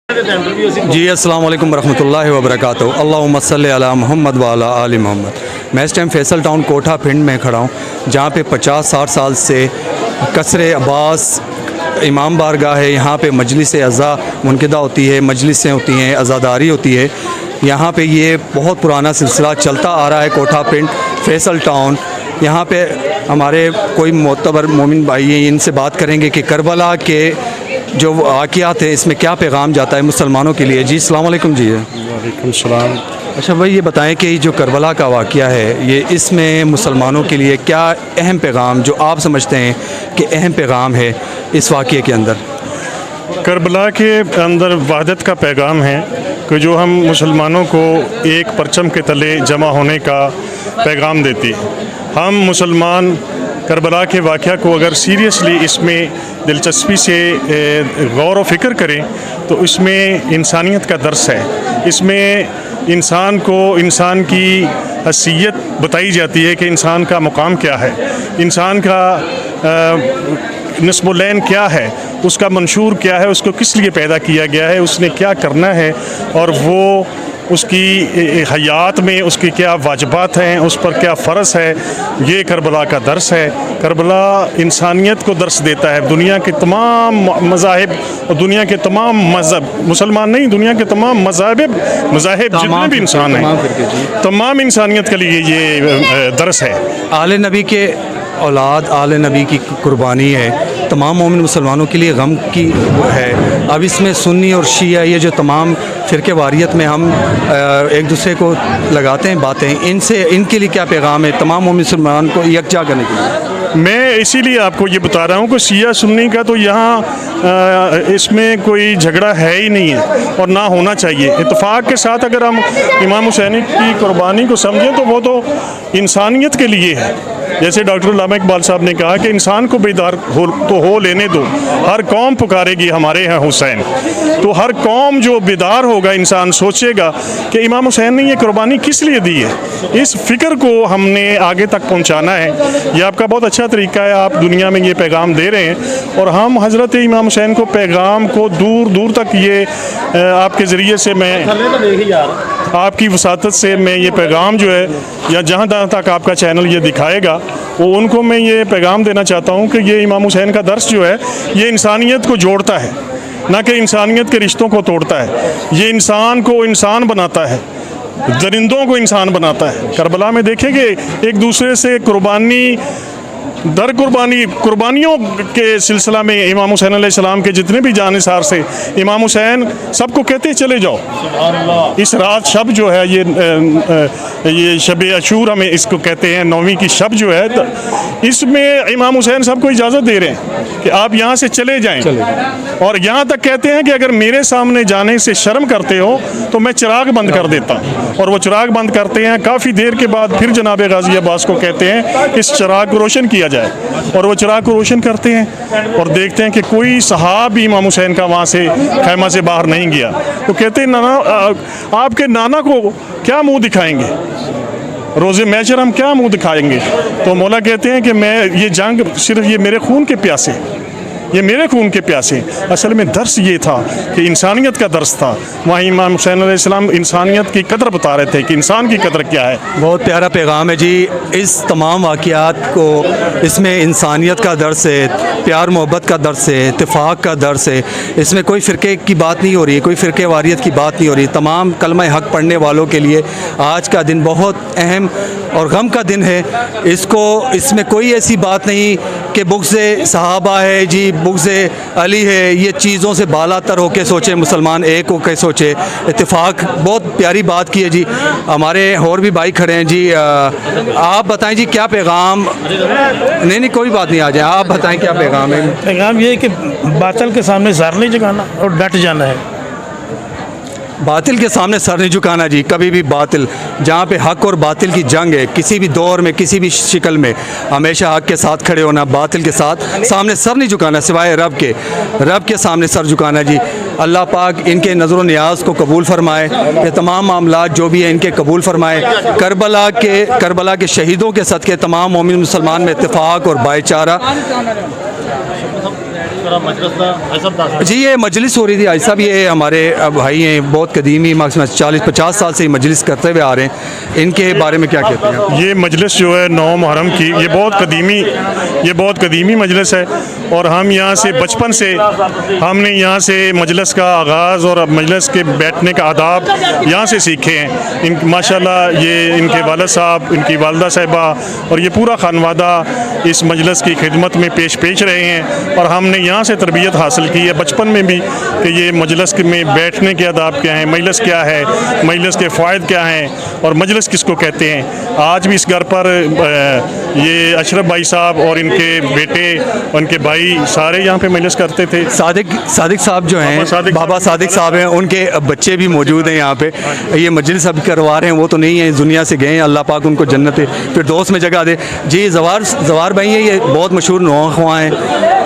جی السلام علیکم ورحمۃ اللہ وبرکاتہ۔ اللہم صلی علی محمد وعلی آل محمد۔ میں اس ٹائم فیصل ٹاؤن کوٹھا پنڈ میں کھڑا ہوں، جہاں پہ 50-60 سال سے قصر عباس امام بارگاہ ہے۔ یہاں پہ مجلس عزا منعقدہ ہوتی ہے، مجلسیں ہوتی ہیں، عزاداری ہوتی ہے۔ یہاں پہ یہ بہت پرانا سلسلہ چلتا آ رہا ہے۔ کوٹھا پنڈ فیصل ٹاؤن، یہاں پہ ہمارے کوئی معتبر مومن بھائی ہیں، ان سے بات کریں گے کہ کربلا کے جو واقعات ہیں اس میں کیا پیغام جاتا ہے مسلمانوں کے لیے۔ جی السلام علیکم۔ جی وعلیکم السلام۔ اچھا بھائی، یہ بتائیں کہ جو کربلا کا واقعہ ہے، یہ اس میں مسلمانوں کے لیے کیا اہم پیغام، جو آپ سمجھتے ہیں کہ اہم پیغام ہے اس واقعے کے اندر؟ کربلا کے اندر وحدت کا پیغام ہے کہ جو ہم مسلمانوں کو ایک پرچم کے تلے جمع ہونے کا پیغام دیتی ہے۔ ہم مسلمان کربلا کے واقعہ کو اگر سیریسلی اس میں دلچسپی سے غور و فکر کریں تو اس میں انسانیت کا درس ہے۔ اس میں انسان کو انسان کی حیثیت بتائی جاتی ہے کہ انسان کا مقام کیا ہے، انسان کا نصب العین کیا ہے، اس کا منشور کیا ہے، اس کو کس لیے پیدا کیا گیا ہے، اس نے کیا کرنا ہے، اور وہ اس کی حیات میں اس کی کیا واجبات ہیں، اس پر کیا فرض ہے۔ یہ کربلا کا درس ہے۔ کربلا انسانیت کو درس دیتا ہے۔ دنیا کے تمام مذاہب اور دنیا کے تمام مذہب، مسلمان نہیں، دنیا کے تمام مذاہب جتنے بھی انسان ہیں، تمام انسانیت کے لیے یہ درس ہے۔ آل نبی کے اولاد، آل نبی کی قربانی ہے، تمام مومن مسلمانوں کے لیے غم کی ہے۔ اب اس میں سنی اور شیعہ، یہ جو تمام فرقے واریت میں ہم ایک دوسرے کو لگاتے ہیں باتیں، ان کے لیے کیا پیغام ہے تمام مومن مسلمان کو یکجا کرنے کے لیے؟ میں اسی لیے آپ کو یہ بتا رہا ہوں کہ شیعہ سنی کا تو یہاں اس میں کوئی جھگڑا ہے ہی نہیں ہے، اور نہ ہونا چاہیے۔ اتفاق کے ساتھ اگر ہم امام حسین کی قربانی کو سمجھیں تو وہ تو انسانیت کے لیے ہے۔ جیسے ڈاکٹر علامہ اقبال صاحب نے کہا کہ انسان کو بیدار ہو لینے دو، ہر قوم پکارے گی ہمارے ہیں حسین۔ تو ہر قوم جو بیدار ہوگا، انسان سوچے گا کہ امام حسین نے یہ قربانی کس لیے دی ہے۔ اس فکر کو ہم نے آگے تک پہنچانا ہے۔ یہ آپ کا بہت اچھا طریقہ ہے، آپ دنیا میں یہ پیغام دے رہے ہیں، اور ہم حضرت امام حسین کو پیغام کو دور دور تک یہ آپ کے ذریعے سے میں آپ کی وساطت سے میں یہ پیغام جو ہے، یا جہاں تک آپ کا چینل یہ دکھائے گا، وہ ان کو میں یہ پیغام دینا چاہتا ہوں کہ یہ امام حسین کا درس جو ہے، یہ انسانیت کو جوڑتا ہے، نہ کہ انسانیت کے رشتوں کو توڑتا ہے۔ یہ انسان کو انسان بناتا ہے، درندوں کو انسان بناتا ہے۔ کربلا میں دیکھیں کہ ایک دوسرے سے قربانیوں کے سلسلہ میں امام حسین علیہ السلام کے جتنے بھی جانثار سے، امام حسین سب کو کہتے چلے جاؤ۔ اس رات شب جو ہے، یہ شب عاشور ہمیں اس کو کہتے ہیں، 9ویں کی شب جو ہے، اس میں امام حسین سب کو اجازت دے رہے ہیں کہ آپ یہاں سے چلے جائیں، اور یہاں تک کہتے ہیں کہ اگر میرے سامنے جانے سے شرم کرتے ہو تو میں چراغ بند کر دیتا ہوں، اور وہ چراغ بند کرتے ہیں۔ کافی دیر کے بعد پھر جناب غازی عباس کو کہتے ہیں اس چراغ کو روشن کیا جائے، اور وہ چراغ کو روشن کرتے ہیں، اور دیکھتے ہیں کہ کوئی صحابی امام حسین کا وہاں سے خیمہ سے باہر نہیں گیا۔ تو کہتے ہیں نانا، آپ کے نانا کو کیا منہ دکھائیں گے، روز محشر ہم کیا منہ دکھائیں گے؟ تو مولا کہتے ہیں کہ میں یہ جنگ صرف یہ میرے خون کے پیاسے، یہ میرے خون کے پیاسے۔ اصل میں درس یہ تھا کہ انسانیت کا درس تھا۔ وہاں امام حسین علیہ السلام انسانیت کی قدر بتا رہے تھے کہ انسان کی قدر کیا ہے۔ بہت پیارا پیغام ہے جی۔ اس تمام واقعات کو، اس میں انسانیت کا درس ہے، پیار محبت کا درس ہے، اتفاق کا درس ہے۔ اس میں کوئی فرقے کی بات نہیں ہو رہی، کوئی فرقے واریت کی بات نہیں ہو رہی۔ تمام کلمہ حق پڑھنے والوں کے لیے آج کا دن بہت اہم اور غم کا دن ہے۔ اس میں کوئی ایسی بات نہیں کہ بغض صحابہ ہے جی، بغض علی ہے، یہ چیزوں سے بالا تر ہو کے سوچے، مسلمان ایک ہو کے سوچے۔ اتفاق، بہت پیاری بات کی ہے جی۔ ہمارے اور بھی بھائی کھڑے ہیں جی، آپ بتائیں جی کیا پیغام؟ نہیں کوئی بات نہیں، آ جائیں، آپ بتائیں کیا پیغام ہے؟ پیغام یہ ہے کہ باطل کے سامنے سر نہیں جھکانا اور ڈٹ جانا ہے۔ باطل کے سامنے سر نہیں جھکانا جی، کبھی بھی باطل، جہاں پہ حق اور باطل کی جنگ ہے، کسی بھی دور میں، کسی بھی شکل میں، ہمیشہ حق کے ساتھ کھڑے ہونا، باطل کے ساتھ سامنے سر نہیں جھکانا، سوائے رب کے سامنے سر جھکانا جی۔ اللہ پاک ان کے نظر و نیاز کو قبول فرمائے، یہ تمام معاملات جو بھی ہیں ان کے قبول فرمائے۔ کربلا کے شہیدوں کے صدقے تمام مومن مسلمان میں اتفاق اور بھائی چارہ جی یہ مجلس ہو رہی تھی آج صاحب، یہ ہمارے بھائی ہیں بہت قدیمی، 40-50 سال سے یہ مجلس کرتے ہوئے آ رہے ہیں، ان کے بارے میں کیا کہتے ہیں آپ؟ یہ مجلس جو ہے 9 محرم کی، یہ بہت قدیمی مجلس ہے، اور ہم یہاں سے بچپن سے ہم نے یہاں سے مجلس کا آغاز اور مجلس کے بیٹھنے کا آداب یہاں سے سیکھے ہیں۔ ماشاءاللہ یہ ان کے والد صاحب، ان کی والدہ صاحبہ اور یہ پورا خانوادہ اس مجلس کی خدمت میں پیش رہے ہیں، اور ہم نے یہاں سے تربیت حاصل کی ہے بچپن میں بھی کہ یہ مجلس میں بیٹھنے کے آداب کیا ہیں، مجلس کیا ہے، مجلس کے فوائد کیا ہیں، اور مجلس کس کو کہتے ہیں۔ آج بھی اس گھر پر یہ اشرف بھائی صاحب اور ان کے بیٹے، ان کے بھائی سارے یہاں پہ مجلس کرتے تھے۔ صادق صاحب جو ہیں، بابا صادق صاحب ہیں، ان کے بچے بھی موجود ہیں یہاں پہ، یہ مجلس اب کروا رہے ہیں، وہ تو نہیں ہیں، دنیا سے گئے ہیں، اللہ پاک ان کو جنت فردوس میں جگہ دے۔ جی زوار بھائی ہیں، یہ بہت مشہور نواں خواں ہیں،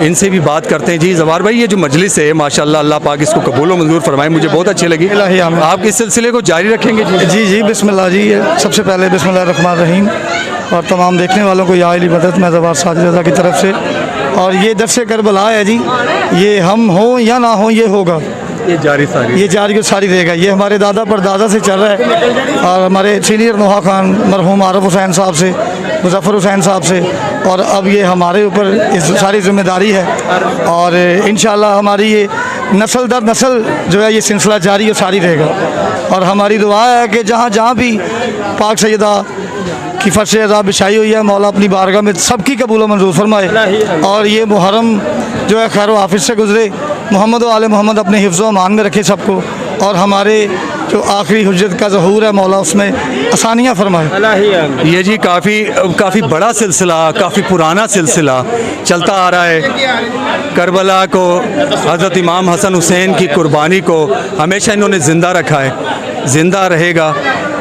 ان سے بھی بات کرتے ہیں۔ جی زوار بھائی، یہ جو مجلس ہے ماشاءاللہ اللہ پاک اس کو قبول و منظور فرمائے، مجھے بہت اچھی لگی، آپ اس سلسلے کو جاری رکھیں گے؟ جی بسم اللہ جی، سب سے پہلے بسم اللہ الرحمن الرحیم، اور تمام دیکھنے والوں کو یا علی مدد، میں زوار ساجد رضا کی طرف سے، اور یہ درس کربلا ہے جی، یہ ہم ہوں یا نہ ہوں یہ ہوگا، یہ جاری و ساری رہے گا، یہ ہمارے دادا پر دادا سے چل رہا ہے، اور ہمارے سینئر نوحہ خان مرحوم عارف حسین صاحب سے، مظفر حسین صاحب سے، اور اب یہ ہمارے اوپر اس ساری ذمہ داری ہے، اور انشاءاللہ ہماری یہ نسل در نسل جو ہے یہ سلسلہ جاری و ساری رہے گا، اور ہماری دعا ہے کہ جہاں بھی پاک سیدہ کی فرش عذاب بچھائی ہوئی ہے، مولا اپنی بارگاہ میں سب کی قبول و منظور فرمائے، اور یہ محرم جو ہے خیر و عافیت سے گزرے، محمد و آل محمد اپنے حفظ و امان میں رکھے سب کو، اور ہمارے جو آخری حجت کا ظہور ہے مولا اس میں آسانیاں فرمائے۔ یہ جی کافی بڑا سلسلہ، کافی پرانا سلسلہ چلتا آ رہا ہے، کربلا کو، حضرت امام حسن حسین کی قربانی کو ہمیشہ انہوں نے زندہ رکھا ہے، زندہ رہے گا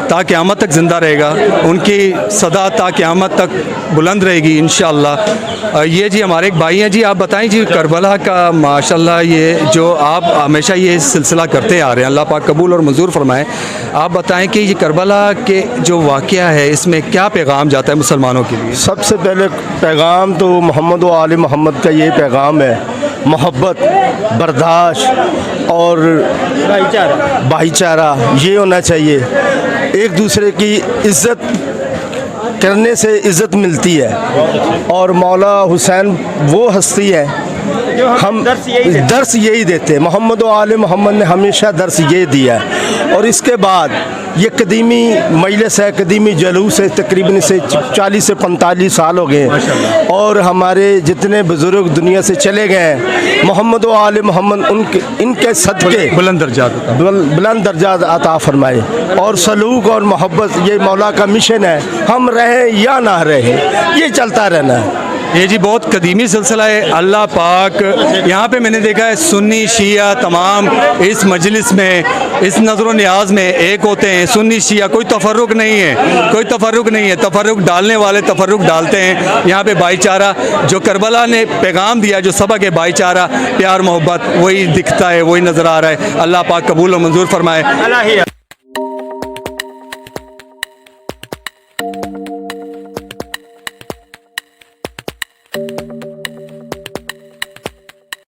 تا قیامت تک زندہ رہے گا، ان کی صدا تا قیامت تک بلند رہے گی انشاءاللہ۔ یہ جی ہمارے ایک بھائی ہیں، جی آپ بتائیں جی کربلا کا ماشاءاللہ یہ جو آپ ہمیشہ یہ سلسلہ کرتے آ رہے ہیں، اللہ پاک قبول اور منظور فرمائے، آپ بتائیں کہ یہ کربلا کے جو واقعہ ہے اس میں کیا پیغام جاتا ہے مسلمانوں کے لیے؟ سب سے پہلے پیغام تو محمد و آل محمد کا یہ پیغام ہے، محبت، برداشت اور بھائی چارہ یہ ہونا چاہیے، ایک دوسرے کی عزت کرنے سے عزت ملتی ہے، اور مولا حسین وہ ہستی ہے، ہم درس یہی دیتے ہیں، محمد و آل محمد نے ہمیشہ درس یہ دیا ہے، اور اس کے بعد یہ قدیمی مجلس ہے، قدیمی جلوس ہے، تقریباً سے 40 سے 45 سال ہو گئے ہیں، اور ہمارے جتنے بزرگ دنیا سے چلے گئے ہیں، محمد و آل محمد ان کے صدقے بلند درجات عطا فرمائے، اور سلوک اور محبت یہ مولا کا مشن ہے، ہم رہیں یا نہ رہیں یہ چلتا رہنا ہے۔ یہ جی بہت قدیمی سلسلہ ہے، اللہ پاک یہاں پہ میں نے دیکھا ہے سنی شیعہ تمام اس مجلس میں، اس نظر و نیاز میں ایک ہوتے ہیں، سنی شیعہ کوئی تفرق نہیں ہے، تفرق ڈالنے والے تفرق ڈالتے ہیں، یہاں پہ بھائی چارہ جو کربلا نے پیغام دیا، جو سبق ہے بھائی چارہ پیار محبت، وہی دکھتا ہے، وہی نظر آ رہا ہے، اللہ پاک قبول و منظور فرمائے۔